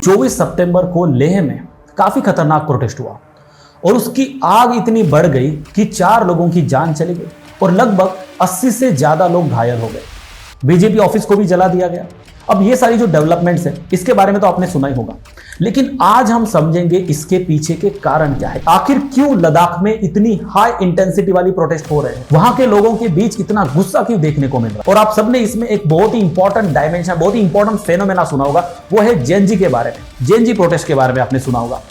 24 सितंबर को लेह में काफी खतरनाक प्रोटेस्ट हुआ और उसकी आग इतनी बढ़ गई कि 4 लोगों की जान चली गई और लगभग 80 से ज्यादा लोग घायल हो गए। बीजेपी ऑफिस को भी जला दिया गया। अब ये सारी जो डेवलपमेंट्स है इसके बारे में तो आपने सुना ही होगा, लेकिन आज हम समझेंगे इसके पीछे के कारण क्या है। आखिर क्यों लद्दाख में इतनी हाई इंटेंसिटी वाली प्रोटेस्ट हो रहे हैं, वहां के लोगों के बीच इतना गुस्सा क्यों देखने को मिल रहा है। और आप सबने इसमें एक बहुत ही इंपॉर्टेंट डायमेंशन, बहुत ही इंपॉर्टेंट फेनोमेना सुना होगा, वो है जेनजी के बारे में। जेनजी प्रोटेस्ट के बारे में आपने सुना होगा।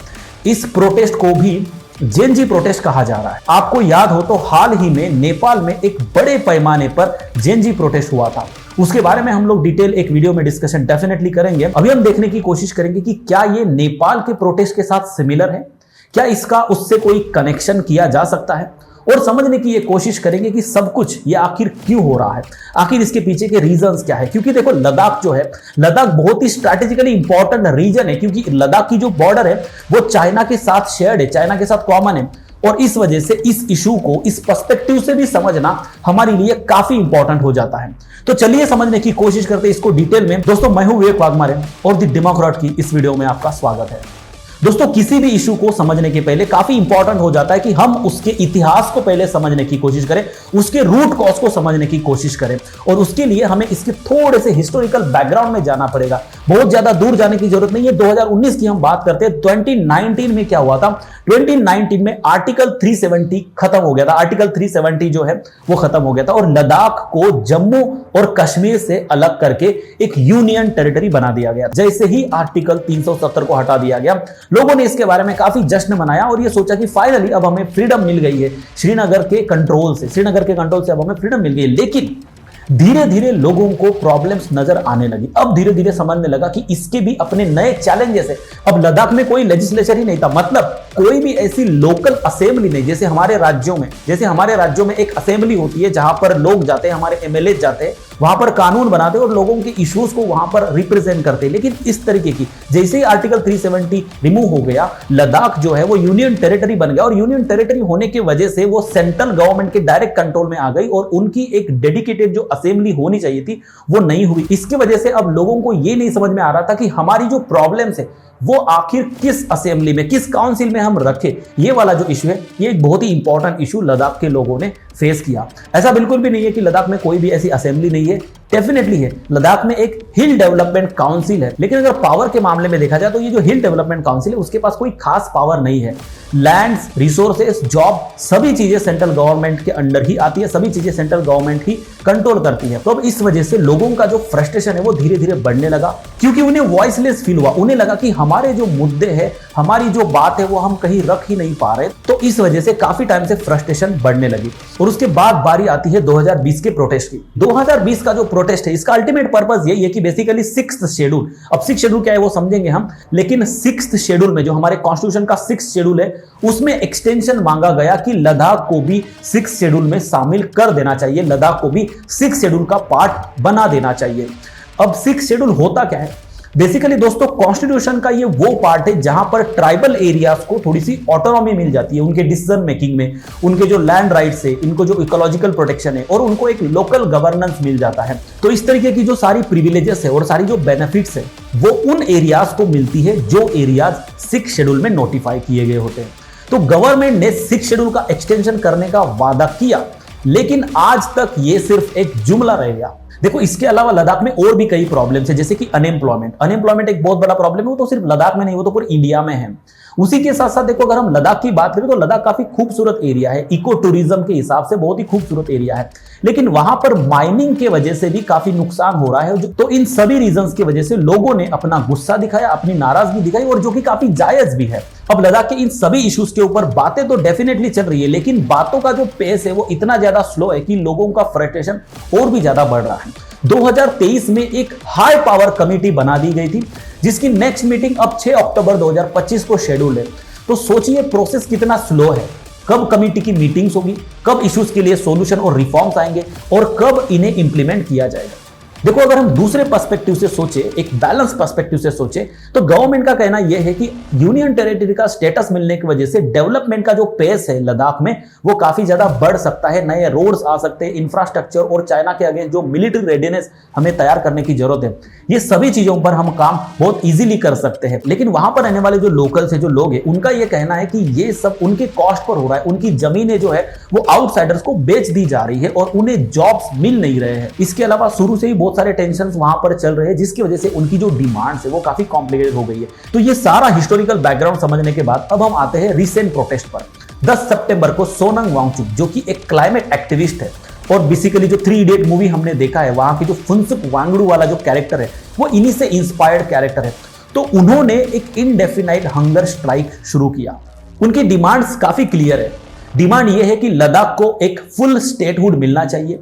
इस प्रोटेस्ट को भी जेनजी प्रोटेस्ट कहा जा रहा है। आपको याद हो तो हाल ही में नेपाल में एक बड़े पैमाने पर जेनजी प्रोटेस्ट हुआ था। उसके बारे में हम लोग डिटेल एक वीडियो में डिस्कशन डेफिनेटली करेंगे। अभी हम देखने की कोशिश करेंगे कि क्या ये नेपाल के प्रोटेस्ट के साथ सिमिलर है, क्या इसका उससे कोई कनेक्शन किया जा सकता है, और समझने की ये कोशिश करेंगे कि सब कुछ ये आखिर क्यों हो रहा है, आखिर इसके पीछे के रीजंस क्या है। क्योंकि देखो लद्दाख जो है, लद्दाख बहुत ही स्ट्रैटेजिकली इंपॉर्टेंट रीजन है, क्योंकि लद्दाख की जो बॉर्डर है वो चाइना के साथ शेयर्ड है, चाइना के साथ कॉमन है। और इस वजह से इस इशू को इस पर्सपेक्टिव से भी समझना हमारे लिए काफी इंपॉर्टेंट हो जाता है। तो चलिए समझने की कोशिश करते हैं इसको डिटेल में। दोस्तों मैं हूं विवेक वाघमारे और द डेमोक्रेट की इस वीडियो में आपका स्वागत है। दोस्तों किसी भी इशू को समझने के पहले काफी इंपॉर्टेंट हो जाता है कि हम उसके इतिहास को पहले समझने की कोशिश करें, उसके रूट कॉज को समझने की कोशिश करें, और उसके लिए हमें इसके थोड़े से हिस्टोरिकल बैकग्राउंड में जाना पड़ेगा। बहुत ज्यादा दूर जाने की जरूरत नहीं है। 2019 की हम बात करते हैं। 2019 में क्या हुआ था? 2019 में आर्टिकल 370 खत्म हो गया था। आर्टिकल 370 जो है वो खत्म हो गया था और लद्दाख को जम्मू और कश्मीर से अलग करके एक यूनियन टेरिटरी बना दिया गया। जैसे ही आर्टिकल 370 को हटा दिया गया, लोगों ने इसके बारे में काफी जश्न मनाया और ये सोचा कि फाइनली अब हमें फ्रीडम मिल गई है श्रीनगर के कंट्रोल से अब हमें फ्रीडम मिल गई है। लेकिन धीरे धीरे लोगों को प्रॉब्लम्स नजर आने लगी। अब धीरे धीरे समझने लगा कि इसके भी अपने नए चैलेंजेस है। अब लद्दाख में कोई लेजिस्लेचर ही नहीं था, मतलब कोई भी ऐसी लोकल असेंबली नहीं। जैसे हमारे राज्यों में एक असेंबली होती है जहां पर लोग जाते हैं, हमारे एमएलए जाते हैं, वहां पर कानून बनाते हैं और लोगों के इश्यूज को वहां पर रिप्रेजेंट करते हैं। लेकिन इस तरीके की, जैसे ही आर्टिकल 370 रिमूव हो गया, लद्दाख जो है वो यूनियन टेरिटरी बन गया और यूनियन टेरिटरी होने की वजह से वो सेंट्रल गवर्नमेंट के डायरेक्ट कंट्रोल में आ गई और उनकी एक डेडिकेटेड जो असेंबली होनी चाहिए थी वो नहीं हुई। इसकी वजह से अब लोगों को ये नहीं समझ में आ रहा था कि हमारी जो प्रॉब्लम्स है वो आखिर किस असेंबली में, किस काउंसिल में हम रखें। ये वाला जो इशू है ये एक बहुत ही इंपॉर्टेंट इशू लद्दाख के लोगों ने फेस किया। ऐसा बिल्कुल भी नहीं है कि लद्दाख में कोई भी ऐसी असेंबली नहीं है, डेफिनेटली है। लद्दाख में एक हिल डेवलपमेंट काउंसिल है, लेकिन अगर पावर के मामले में देखा जाए तो ये जो हिल डेवलपमेंट काउंसिल है उसके पास कोई खास पावर नहीं है। लैंड्स, रिसोर्सेस, जॉब, सभी चीजें सेंट्रल गवर्नमेंट के अंडर ही आती है, सभी चीजें सेंट्रल गवर्नमेंट ही कंट्रोल करती है। तो अब इस वजह से लोगों का जो फ्रस्ट्रेशन है वो धीरे धीरे बढ़ने लगा, क्योंकि उन्हें वॉइसलेस फील हुआ। उन्हें लगा कि हमारे जो मुद्दे हैं, हमारी जो बात है वो हम कहीं रख ही नहीं पा रहे। तो इस वजह से काफी टाइम से फ्रस्ट्रेशन बढ़ने लगी। और उसके बाद बारी आती है 2020 के प्रोटेस्ट की। 2020 का जो प्रोटेस्ट है इसका अल्टीमेट पर्पस यही है कि बेसिकली 6th शेड्यूल, अब 6th शेड्यूल क्या है वो समझेंगे हम, लेकिन 6th शेड्यूल में जो हमारे कॉन्स्टिट्यूशन का 6th शेड्यूल है उसमें एक्सटेंशन मांगा गया कि लद्दाख को भी 6th शेड्यूल में शामिल कर देना चाहिए, लद्दाख को भी 6th शेड्यूल का पार्ट बना देना चाहिए। अब 6th शेड्यूल होता क्या है? बेसिकली दोस्तों कॉन्स्टिट्यूशन का ये वो पार्ट है जहां पर ट्राइबल एरियाज को थोड़ी सी ऑटोनॉमी मिल जाती है उनके डिसीजन मेकिंग में, उनके जो लैंड राइट्स है, इनको जो इकोलॉजिकल प्रोटेक्शन है और उनको एक लोकल गवर्नेंस मिल जाता है। तो इस तरीके की जो सारी प्रिविलेजेस है और सारी जो बेनिफिट्स है वो उन एरियाज को मिलती है जो एरियाज 6th शेड्यूल में नोटिफाई किए गए होते हैं। तो गवर्नमेंट ने 6th शेड्यूल का एक्सटेंशन करने का वादा किया, लेकिन आज तक ये सिर्फ एक जुमला रह गया। देखो इसके अलावा लद्दाख में और भी कई प्रॉब्लम्स है, जैसे कि अनएम्प्लॉयमेंट एक बहुत बड़ा प्रॉब्लम है। वो तो सिर्फ लद्दाख में नहीं, वो तो पूरे इंडिया में है। उसी के साथ साथ देखो अगर हम लद्दाख की बात करें तो लद्दाख काफी खूबसूरत एरिया है, इको टूरिज्म के हिसाब से बहुत ही खूबसूरत एरिया है, लेकिन वहां पर माइनिंग के वजह से भी काफी नुकसान हो रहा है। तो इन सभी रीजंस की वजह से लोगों ने अपना गुस्सा दिखाया, अपनी नाराजगी दिखाई, और जो कि काफी जायज भी है। अब लद्दाख के इन सभी इश्यूज के ऊपर बातें तो डेफिनेटली चल रही है, लेकिन बातों का जो पेस है वो इतना ज्यादा स्लो है कि लोगों का फ्रस्ट्रेशन और भी ज्यादा बढ़ रहा है। 2023 में एक हाई पावर कमेटी बना दी गई थी जिसकी नेक्स्ट मीटिंग अब 6 अक्टूबर 2025 को शेड्यूल है। तो सोचिए प्रोसेस कितना स्लो है। कब कमेटी की मीटिंग्स होगी, कब इश्यूज के लिए सॉल्यूशन और रिफॉर्म्स आएंगे और कब इन्हें इंप्लीमेंट किया जाएगा। देखो, अगर हम दूसरे पर्सपेक्टिव से सोचे, एक बैलेंस पर्सपेक्टिव से सोचे, तो गवर्नमेंट का कहना यह है कि यूनियन टेरिटरी का स्टेटस मिलने की वजह से डेवलपमेंट का जो पेस है लद्दाख में वो काफी ज्यादा बढ़ सकता है। नए रोड्स आ सकते हैं, इंफ्रास्ट्रक्चर और चाइना के अगेंस्ट जो मिलिट्री रेडीनेस हमें तैयार करने की जरूरत है, ये सभी चीजों पर हम काम बहुत इजीली कर सकते हैं। लेकिन वहां पर रहने वाले जो लोकल्स है, जो लोग हैं, उनका यह कहना है कि ये सब उनके कॉस्ट पर हो रहा है। उनकी जमीनें जो है वो आउटसाइडर्स को बेच दी जा रही है और उन्हें जॉब्स मिल नहीं रहे हैं। इसके अलावा शुरू से ही बहुत सारे टेंशन वहां पर चल रहे हैं, जिसकी वजह से उनकी जो डिमांड्स है वो काफी कॉम्प्लिकेटेड हो गई है। तो ये सारा हिस्टोरिकल बैकग्राउंड समझने के बाद अब हम आते हैं रिसेंट प्रोटेस्ट पर। 10 सितंबर को सोनम वांगचुक, जो कि एक क्लाइमेट एक्टिविस्ट है और बेसिकली जो 3 इडियट मूवी हमने देखा है, वहां की जो फुनसुक वांगडू वाला जो कैरेक्टर है वो इन्हीं से इंस्पायर्ड कैरेक्टर है। तो उन्होंने एक इनडेफिनाइट हंगर स्ट्राइक शुरू किया। उनकी डिमांड्स काफी क्लियर है। डिमांड यह है कि लद्दाख को एक फुल स्टेटहुड मिलना चाहिए,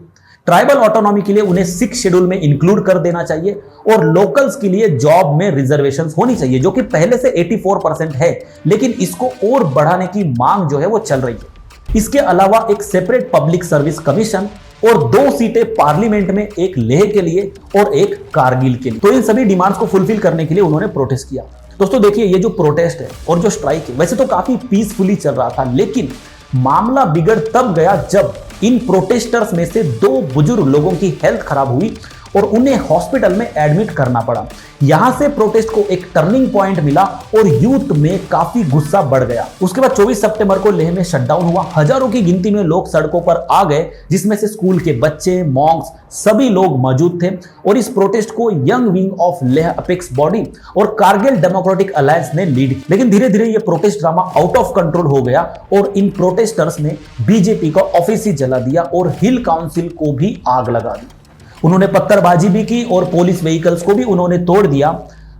ट्राइबल ऑटोनॉमी के लिए उन्हें 6 शेड्यूल में इंक्लूड कर देना चाहिए और लोकल्स के लिए जॉब में रिजर्वेशंस होनी चाहिए, जो कि पहले से 84% है, लेकिन इसको और बढ़ाने की मांग जो है वो चल रही है। इसके अलावा एक सेपरेट पब्लिक सर्विस कमीशन और 2 सीटें पार्लियामेंट में, एक लेह के लिए और एक कारगिल के लिए। तो इन सभी डिमांड्स को फुलफिल करने के लिए उन्होंने प्रोटेस्ट किया। दोस्तों देखिए, ये जो प्रोटेस्ट है और जो स्ट्राइक है वैसे तो काफी पीसफुली चल रहा था, लेकिन मामला बिगड़ तब गया जब इन प्रोटेस्टर्स में से 2 बुजुर्ग लोगों की हेल्थ खराब हुई और उन्हें हॉस्पिटल में एडमिट करना पड़ा। यहां से प्रोटेस्ट को एक टर्निंग पॉइंट मिला और यूथ में काफी गुस्सा बढ़ गया। उसके बाद 24 सितंबर को लेह में शटडाउन हुआ। हजारों की गिनती में लोग सड़कों पर आ गए, जिसमें से स्कूल के बच्चे, मॉन्क्स, सभी लोग मौजूद थे। और इस प्रोटेस्ट को young wing of Leh apex body और कारगिल डेमोक्रेटिक अलायंस ने लीड किया। लेकिन धीरे धीरे ये protest drama out of control हो गया और इन प्रोटेस्टर्स ने बीजेपी का ऑफिस ही जला दिया और हिल काउंसिल को भी आग लगा दी। उन्होंने पत्थरबाजी भी की और पुलिस व्हीकल्स को भी उन्होंने तोड़ दिया।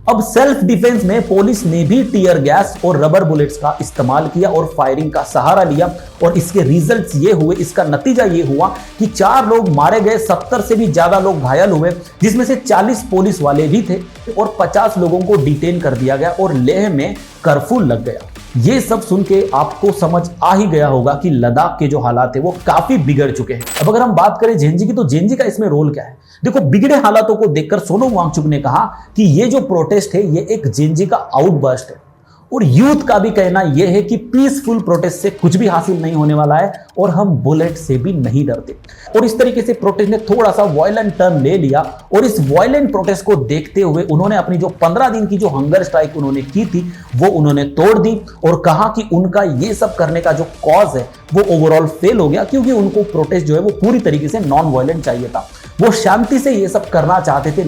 अब सेल्फ डिफेंस में पुलिस ने भी टीयर गैस और रबर बुलेट्स का इस्तेमाल किया और फायरिंग का सहारा लिया और इसके रिजल्ट्स ये हुए, इसका नतीजा ये हुआ कि 4 लोग मारे गए, 70 से भी ज्यादा लोग घायल हुए, जिसमें से 40 पुलिस वाले भी थे और 50 लोगों को डिटेन कर दिया गया और लेह में कर्फ्यू लग गया। ये सब सुन के आपको समझ आ ही गया होगा कि लद्दाख के जो हालात है वो काफी बिगड़ चुके हैं। अब अगर हम बात करें जेनजी की, तो जेनजी का इसमें रोल क्या है? देखो, बिगड़े हालातों को देखकर सोनम वांगचुक ने कहा कि ये जो प्रोटेस्ट है ये एक जेनजी का आउटबर्स्ट है और यूथ का भी कहना यह है कि पीसफुल प्रोटेस्ट से कुछ भी हासिल नहीं होने वाला है और हम बुलेट से भी नहीं डरते। और इस तरीके से प्रोटेस्ट ने थोड़ा सा वायलेंट टर्न ले लिया और इस वायलेंट प्रोटेस्ट को देखते हुए उन्होंने अपनी जो 15 दिन की जो हंगर स्ट्राइक उन्होंने की थी वो उन्होंने तोड़ दी और कहा कि उनका ये सब करने का जो कॉज है वो ओवरऑल फेल हो गया, क्योंकि उनको प्रोटेस्ट जो है वो पूरी तरीके से नॉन वायलेंट चाहिए था। वो शांति से ये सब करना चाहते थे,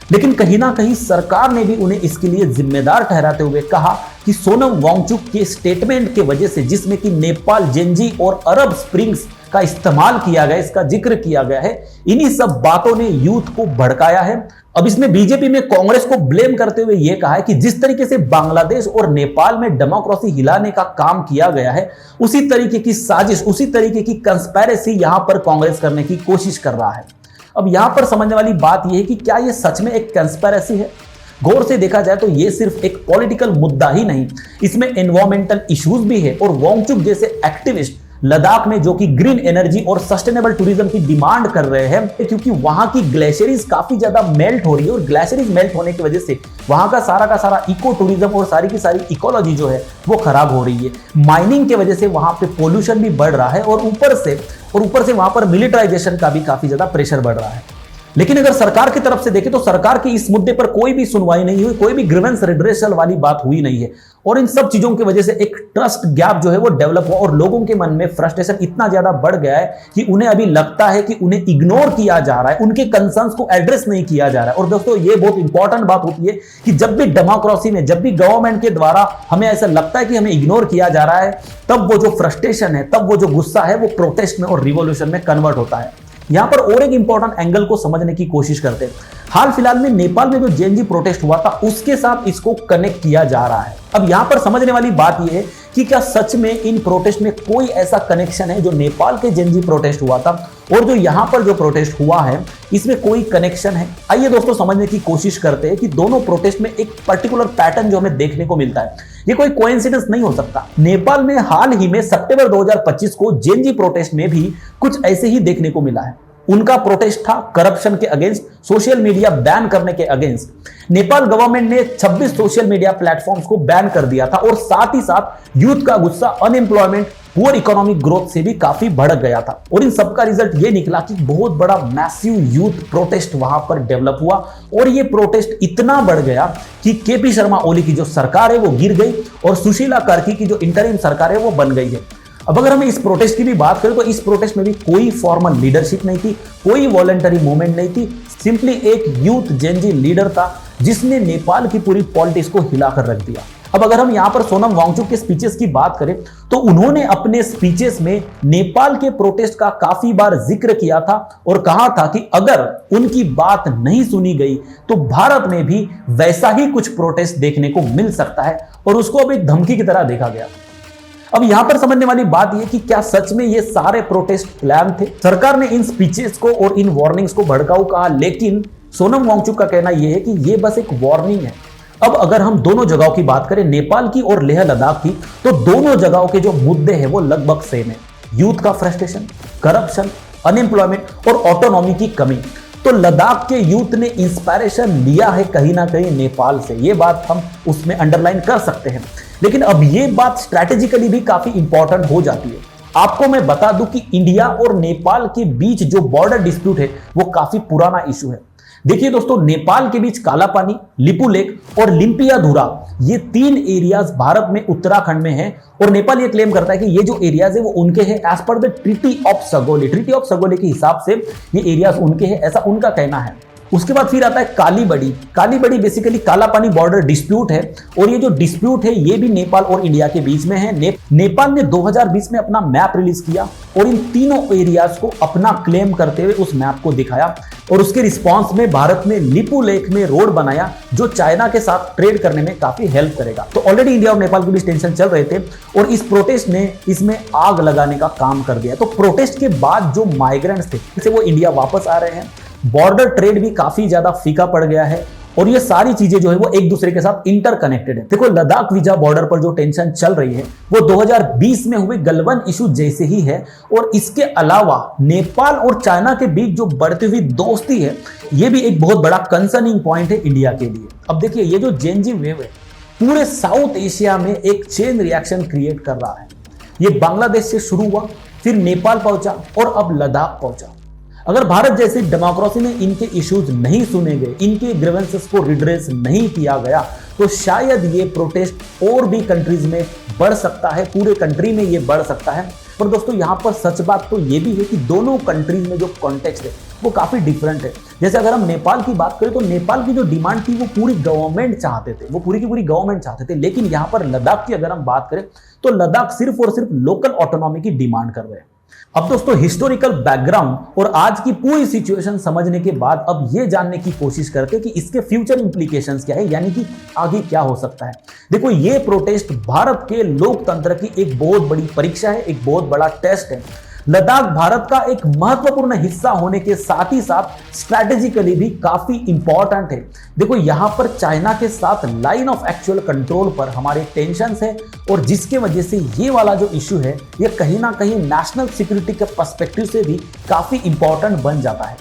लेकिन कहीं ना कहीं सरकार ने भी उन्हें इसके लिए जिम्मेदार ठहराते हुए कहा कि सोनम वांगचुक के स्टेटमेंट के वजह से, जिसमें कि नेपाल, जेनजी और अरब स्प्रिंग्स का इस्तेमाल किया गया, इसका जिक्र किया गया है, इन्हीं सब बातों ने यूथ को भड़काया है। अब इसमें बीजेपी में कांग्रेस को ब्लेम करते हुए यह कहा है कि जिस तरीके से बांग्लादेश और नेपाल में डेमोक्रेसी हिलाने का काम किया गया है, उसी तरीके की साजिश, उसी तरीके की कंस्पिरेसी यहां पर कांग्रेस करने की कोशिश कर रहा है। अब यहां पर समझने वाली बात यह है कि क्या यह सच में एक कंस्पिरेसी है? गौर से देखा जाए तो यह सिर्फ एक पॉलिटिकल मुद्दा ही नहीं, इसमें एनवायरमेंटल इश्यूज भी है और वांगचुक जैसे एक्टिविस्ट लद्दाख में, जो कि ग्रीन एनर्जी और सस्टेनेबल टूरिज्म की डिमांड कर रहे हैं, क्योंकि वहां की ग्लेशियरीज काफी ज्यादा मेल्ट हो रही है और ग्लेशियरीज मेल्ट होने की वजह से वहां का सारा इको टूरिज्म और सारी की सारी इकोलॉजी जो है वो खराब हो रही है। माइनिंग की वजह से वहां पे पोल्यूशन भी बढ़ रहा है और ऊपर से वहां पर मिलिटराइजेशन का भी काफी ज्यादा प्रेशर बढ़ रहा है। लेकिन अगर सरकार की तरफ से देखें तो सरकार की इस मुद्दे पर कोई भी सुनवाई नहीं हुई, कोई भी ग्रीवेंस रिड्रेसल वाली बात हुई नहीं है और इन सब चीजों की वजह से एक ट्रस्ट गैप जो है वो डेवलप हुआ और लोगों के मन में फ्रस्ट्रेशन इतना ज्यादा बढ़ गया है कि उन्हें अभी लगता है कि उन्हें इग्नोर किया जा रहा है, उनके कंसर्न्स को एड्रेस नहीं किया जा रहा है। और दोस्तों, ये बहुत इंपॉर्टेंट बात होती है कि जब भी डेमोक्रेसी में, जब भी गवर्नमेंट के द्वारा हमें ऐसा लगता है कि हमें इग्नोर किया जा रहा है, तब वो जो फ्रस्ट्रेशन है, तब वो जो गुस्सा है, वो प्रोटेस्ट में और रिवॉल्यूशन में कन्वर्ट होता है। यहां पर और एक इंपॉर्टेंट एंगल को समझने की कोशिश करते हैं। हाल फिलहाल में नेपाल में जो जेएनजी प्रोटेस्ट हुआ था उसके साथ इसको कनेक्ट किया जा रहा है। अब यहां पर समझने वाली बात यह है कि क्या सच में इन प्रोटेस्ट में कोई ऐसा कनेक्शन है, जो नेपाल के जेएनजी प्रोटेस्ट हुआ था और जो यहां पर जो प्रोटेस्ट हुआ है, इसमें कोई कनेक्शन है? आइए दोस्तों समझने की कोशिश करते हैं कि दोनों प्रोटेस्ट में एक पर्टिकुलर पैटर्न जो हमें देखने को मिलता है, ये कोई कोइंसिडेंस नहीं हो सकता। नेपाल में हाल ही में सितंबर 2025 को जेएनजी प्रोटेस्ट में भी कुछ ऐसे ही देखने को मिला है। उनका प्रोटेस्ट था करप्शन के अगेंस्ट, सोशल मीडिया बैन करने के अगेंस्ट। नेपाल गवर्नमेंट ने 26 सोशल मीडिया प्लेटफॉर्म्स को बैन कर दिया था और साथ ही साथ यूथ का गुस्सा अनएम्प्लॉयमेंट, पुअर इकोनॉमिक ग्रोथ से भी काफी भड़क गया था। और इन सबका रिजल्ट ये निकला कि बहुत बड़ा मैसिव यूथ प्रोटेस्ट वहां पर डेवलप हुआ और ये प्रोटेस्ट इतना बढ़ गया कि केपी शर्मा ओली की जो सरकार है वो गिर गई और सुशीला कार्की की जो इंटरिम सरकार है वो बन गई है। अब अगर हम इस प्रोटेस्ट की भी बात करें तो इस प्रोटेस्ट में भी कोई फॉर्मल लीडरशिप नहीं थी, कोई वॉलंटरी मूवमेंट नहीं थी, सिंपली एक यूथ जेनजी लीडर था जिसने नेपाल की पूरी पॉलिटिक्स को हिलाकर रख दिया। अब अगर हम यहां पर सोनम वांगचुक के स्पीचेस की बात करें तो उन्होंने अपने स्पीचेस में नेपाल के प्रोटेस्ट का काफी बार जिक्र किया था और कहा था कि अगर उनकी बात नहीं सुनी गई तो भारत में भी वैसा ही कुछ प्रोटेस्ट देखने को मिल सकता है और उसको अब एक धमकी की तरह देखा गया। अब यहां पर समझने वाली बात यह कि क्या सच में ये सारे प्रोटेस्ट प्लान थे? सरकार ने इन स्पीचेस को और इन वार्निंग्स को भड़काऊ कहा, लेकिन सोनम वांगचुक का कहना यह है कि ये बस एक वार्निंग है। अब अगर हम दोनों जगहों की बात करें, नेपाल की और लेह लद्दाख की, तो दोनों जगहों के जो मुद्दे हैं वो लगभग सेम है। यूथ का फ्रस्ट्रेशन, करप्शन, अनएम्प्लॉयमेंट और ऑटोनॉमी की कमी। तो लद्दाख के यूथ ने इंस्पायरेशन लिया है कहीं ना कहीं नेपाल से, ये बात हम उसमें अंडरलाइन कर सकते हैं। लेकिन अब ये बात स्ट्रैटेजिकली भी काफी इंपॉर्टेंट हो जाती है। आपको मैं बता दूं कि इंडिया और नेपाल के बीच जो बॉर्डर डिस्प्यूट है वो काफी पुराना इशू है। देखिए दोस्तों, नेपाल के बीच काला पानी, लिपू लेक और लिम्पियाधुरा, ये 3 एरियाज भारत में उत्तराखंड में हैं और नेपाल ये क्लेम करता है कि ये जो एरियाज है वो उनके हैं as per the treaty of Sagauli. Treaty of Sagauli के हिसाब से ये एरियाज उनके हैं, ऐसा उनका कहना है। उसके बाद फिर आता है कालीबड़ी। कालीबड़ी बेसिकली काला पानी बॉर्डर डिस्प्यूट है और ये जो डिस्प्यूट है ये भी नेपाल और इंडिया के बीच में है। नेपाल ने 2020 में अपना मैप रिलीज किया और इन तीनों एरियाज को अपना क्लेम करते हुए उस मैप को दिखाया और उसके रिस्पांस में भारत ने लिपू लेक में रोड बनाया जो चाइना के साथ ट्रेड करने में काफी हेल्प करेगा। तो ऑलरेडी इंडिया और नेपाल के बीच टेंशन चल रहे थे और इस प्रोटेस्ट ने इसमें आग लगाने का काम कर दिया। तो प्रोटेस्ट के बाद जो माइग्रेंट्स थे वो इंडिया वापस आ रहे हैं, बॉर्डर ट्रेड भी काफी ज्यादा फीका पड़ गया है और ये सारी चीजें जो है वो एक दूसरे के साथ इंटरकनेक्टेड है। देखो, लद्दाख विजा बॉर्डर पर जो टेंशन चल रही है वो 2020 में हुए गलवान इशू जैसे ही है और इसके अलावा नेपाल और चाइना के बीच जो बढ़ती हुई दोस्ती है ये भी एक बहुत बड़ा कंसर्निंग पॉइंट है इंडिया के लिए। अब देखिए, ये जो जेनजी वेव है पूरे साउथ एशिया में एक चेन रिएक्शन क्रिएट कर रहा है। ये बांग्लादेश से शुरू हुआ, फिर नेपाल पहुंचा और अब लद्दाख पहुंचा। अगर भारत जैसी डेमोक्रेसी में इनके इश्यूज नहीं सुने गए, इनके ग्रीवेंसेस को रिड्रेस नहीं किया गया, तो शायद ये प्रोटेस्ट और भी कंट्रीज में बढ़ सकता है, पूरे कंट्री में ये बढ़ सकता है। पर दोस्तों, यहाँ पर सच बात तो ये भी है कि दोनों कंट्रीज में जो कॉन्टेक्स्ट है वो काफी डिफरेंट है। जैसे अगर हम नेपाल की बात करें तो नेपाल की जो डिमांड थी वो पूरी गवर्नमेंट चाहते थे, वो पूरी की पूरी गवर्नमेंट चाहते थे। लेकिन यहाँ पर लद्दाख की अगर हम बात करें तो लद्दाख सिर्फ और सिर्फ लोकल ऑटोनॉमी की डिमांड कर रहे हैं। अब दोस्तों, हिस्टोरिकल बैकग्राउंड और आज की पूरी सिचुएशन समझने के बाद अब ये जानने की कोशिश करते हैं कि इसके फ्यूचर इंप्लीकेशंस क्या है, यानी कि आगे क्या हो सकता है। देखो, ये प्रोटेस्ट भारत के लोकतंत्र की एक बहुत बड़ी परीक्षा है, एक बहुत बड़ा टेस्ट है। लद्दाख भारत का एक महत्वपूर्ण हिस्सा होने के साथ ही साथ स्ट्रैटेजिकली भी काफी इंपॉर्टेंट है। देखो, यहां पर चाइना के साथ लाइन ऑफ एक्चुअल कंट्रोल पर हमारे टेंशंस है और जिसके वजह से ये वाला जो इश्यू है ये कहीं ना कहीं नेशनल सिक्योरिटी के पर्सपेक्टिव से भी काफी इंपॉर्टेंट बन जाता है।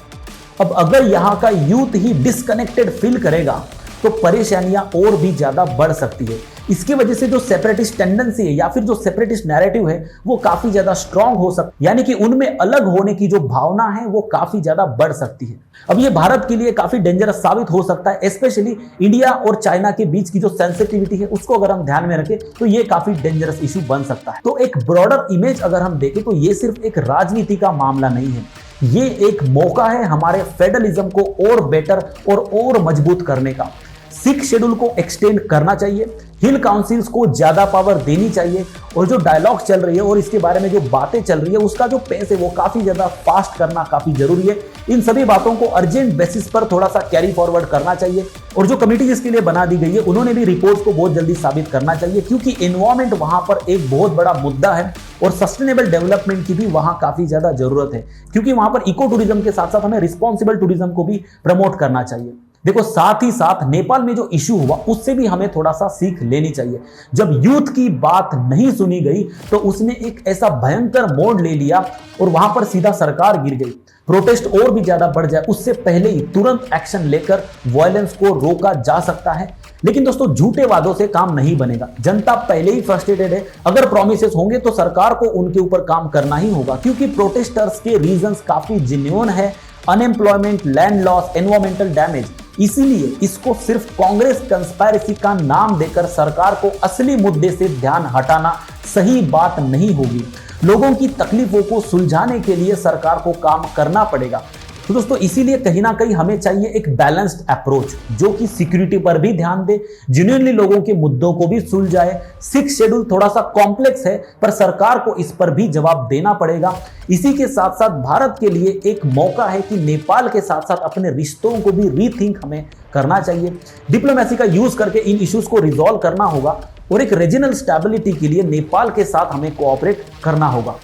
अब अगर यहाँ का यूथ ही डिस्कनेक्टेड फील करेगा तो परेशानियां और भी ज्यादा बढ़ सकती है। इसकी वजह से जो सेपरेटिस्ट टेंडेंसी है या फिर जो सेपरेटिस्ट नैरेटिव है वो काफी ज्यादा स्ट्रांग हो सकती है, यानी कि उनमें अलग होने की जो भावना है वो काफी ज्यादा बढ़ सकती है। अब ये भारत के लिए काफी डेंजरस साबित हो सकता है, स्पेशली इंडिया और चाइना के बीच की जो सेंसिटिविटी है उसको अगर हम ध्यान में रखें तो ये काफी डेंजरस इशू बन सकता है। तो एक ब्रॉडर इमेज अगर हम देखें तो ये सिर्फ एक राजनीति का मामला नहीं है, ये एक मौका है हमारे फेडरलिज्म को और बेटर और मजबूत करने का। सिक्स शेड्यूल को एक्सटेंड करना चाहिए, हिल काउंसिल्स को ज्यादा पावर देनी चाहिए और जो डायलॉग चल रही है और इसके बारे में जो बातें चल रही है उसका जो पेस है वो काफी ज्यादा फास्ट करना काफी जरूरी है। इन सभी बातों को अर्जेंट बेसिस पर थोड़ा सा कैरी फॉरवर्ड करना चाहिए और जो कमेटी जिसके लिए बना दी गई है उन्होंने भी रिपोर्ट को बहुत जल्दी साबित करना चाहिए, क्योंकि एनवायरमेंट वहां पर एक बहुत बड़ा मुद्दा है और सस्टेनेबल डेवलपमेंट की भी वहां काफी ज्यादा जरूरत है, क्योंकि वहां पर इको टूरिज्म के साथ साथ हमें रिस्पॉन्सिबल टूरिज्म को भी प्रमोट करना चाहिए। देखो, साथ ही साथ नेपाल में जो इश्यू हुआ उससे भी हमें थोड़ा सा सीख लेनी चाहिए। जब यूथ की बात नहीं सुनी गई तो उसने एक ऐसा भयंकर मोड़ ले लिया और वहां पर सीधा सरकार गिर गई। प्रोटेस्ट और भी ज्यादा बढ़ जाए उससे पहले ही तुरंत एक्शन लेकर वायलेंस को रोका जा सकता है। लेकिन दोस्तों झूठे वादों से काम नहीं बनेगा। जनता पहले ही फ्रस्ट्रेटेड है। अगर प्रॉमिसेस होंगे तो सरकार को उनके ऊपर काम करना ही होगा, क्योंकि प्रोटेस्टर्स के रीजंस काफी जेन्युइन है। Unemployment, land loss, environmental damage. इसीलिए इसको सिर्फ कांग्रेस कंस्पायरेसी का नाम देकर सरकार को असली मुद्दे से ध्यान हटाना सही बात नहीं होगी। लोगों की तकलीफों को सुलझाने के लिए सरकार को काम करना पड़ेगा। तो दोस्तों इसीलिए कहीं ना कहीं हमें चाहिए एक बैलेंस्ड अप्रोच जो कि सिक्योरिटी पर भी ध्यान दे, जेन्युइनली लोगों के मुद्दों को भी सुलझाए। 6 शेड्यूल थोड़ा सा कॉम्प्लेक्स है, पर सरकार को इस पर भी जवाब देना पड़ेगा। इसी के साथ साथ भारत के लिए एक मौका है कि नेपाल के साथ साथ अपने रिश्तों को भी रीथिंक हमें करना चाहिए। डिप्लोमेसी का यूज करके इन इश्यूज को रिजॉल्व करना होगा और एक रीजनल स्टेबिलिटी के लिए नेपाल के साथ हमें कोऑपरेट करना होगा।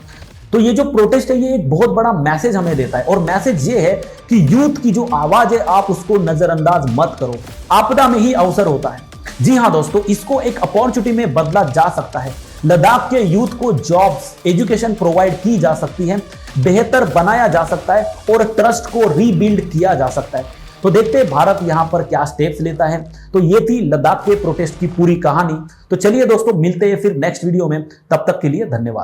तो ये जो प्रोटेस्ट है ये एक बहुत बड़ा मैसेज हमें देता है, और मैसेज ये है कि यूथ की जो आवाज है आप उसको नजरअंदाज मत करो। आपदा में ही अवसर होता है। जी हाँ दोस्तों, इसको एक अपॉर्चुनिटी में बदला जा सकता है। लद्दाख के यूथ को जॉब्स, एजुकेशन प्रोवाइड की जा सकती है, बेहतर बनाया जा सकता है और ट्रस्ट को रीबिल्ड किया जा सकता है। तो देखते हैं भारत यहां पर क्या स्टेप्स लेता है। तो ये थी लद्दाख के प्रोटेस्ट की पूरी कहानी। तो चलिए दोस्तों मिलते हैं फिर नेक्स्ट वीडियो में, तब तक के लिए धन्यवाद।